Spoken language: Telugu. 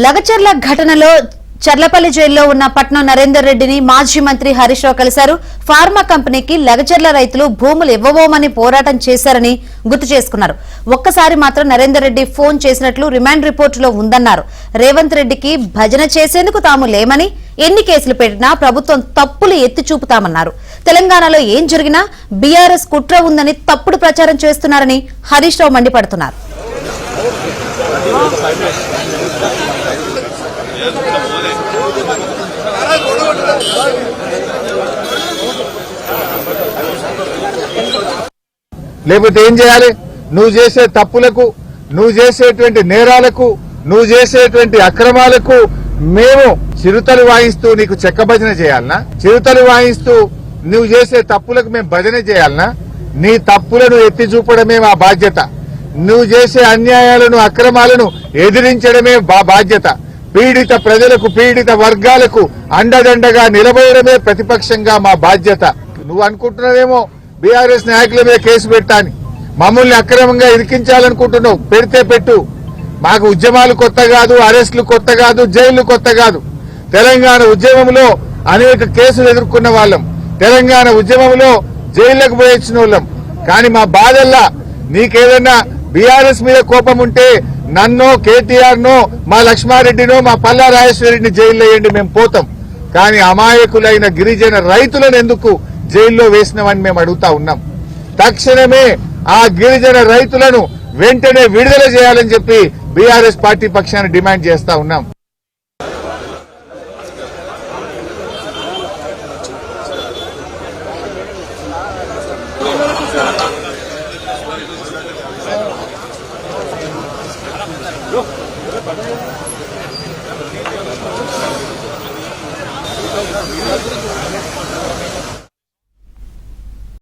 లగచర్ల ఘటనలో చర్లపల్లి జైల్లో ఉన్న పట్నం నరేందర్ రెడ్డిని మాజీ మంత్రి హరీష్ రావు కలిశారు. ఫార్మా కంపెనీకి లగచర్ల రైతులు భూములు ఇవ్వబోమని పోరాటం చేశారని గుర్తు చేసుకున్నారు. ఒక్కసారి మాత్రం నరేందర్ రెడ్డి ఫోన్ చేసినట్లు రిమాండ్ రిపోర్టులో ఉందన్నారు. రేవంత్ రెడ్డికి భజన చేసేందుకు తాము లేమని, ఎన్ని కేసులు పెట్టినా ప్రభుత్వం తప్పులు ఎత్తి చూపుతామన్నారు. తెలంగాణలో ఏం జరిగినా బీఆర్ఎస్ కుట్ర ఉందని తప్పుడు ప్రచారం చేస్తున్నారని హరీష్ రావు మండిపడుతున్నారు. లేకపోతే ఏం చేయాలి? నువ్వు చేసే తప్పులకు, నువ్వు చేసేటువంటి నేరాలకు, నువ్వు చేసేటువంటి అక్రమాలకు మేము చిరుతలు వాయిస్తూ నీకు చెక్క భజన చేయాలనా? చిరుతలు వాయిస్తూ నువ్వు చేసే తప్పులకు మేము భజన చేయాలనా? నీ తప్పులను ఎత్తి చూపడమే మా బాధ్యత. నువ్వు చేసే అన్యాయాలను, అక్రమాలను ఎదిరించడమే మా బాధ్యత. పీడిత ప్రజలకు, పీడిత వర్గాలకు అండదండగా నిలబడమే ప్రతిపక్షంగా మా బాధ్యత. నువ్వు అనుకుంటున్నావేమో బీఆర్ఎస్ నాయకుల మీద కేసు పెట్టాని, మమ్మల్ని అక్రమంగా ఇరికించాలనుకుంటున్నావు. పెడితే పెట్టు. మాకు ఉద్యమాలు కొత్త కాదు, అరెస్టులు కొత్త కాదు, జైళ్లు కొత్త కాదు. తెలంగాణ ఉద్యమంలో అనేక కేసులు ఎదుర్కొన్న వాళ్ళం. తెలంగాణ ఉద్యమంలో జైళ్లకు పోయొచ్చిన వాళ్ళం. కానీ మా బాధల్లా నీకేదన్నా బీఆర్ఎస్ మీద కోపం ఉంటే నన్నో, కేటీఆర్ నో, మా లక్ష్మారెడ్డినో, మా పల్లా రాజేశ్వరరెడ్డిని జైల్లో వేయండి, మేము పోతాం. కానీ అమాయకులైన గిరిజన రైతులను ఎందుకు జైల్లో వేసినామని మేము అడుగుతా ఉన్నాం. తక్షణమే ఆ గిరిజన రైతులను వెంటనే విడుదల చేయాలని చెప్పి బీఆర్ఎస్ పార్టీ పక్షాన డిమాండ్ చేస్తా ఉన్నాం.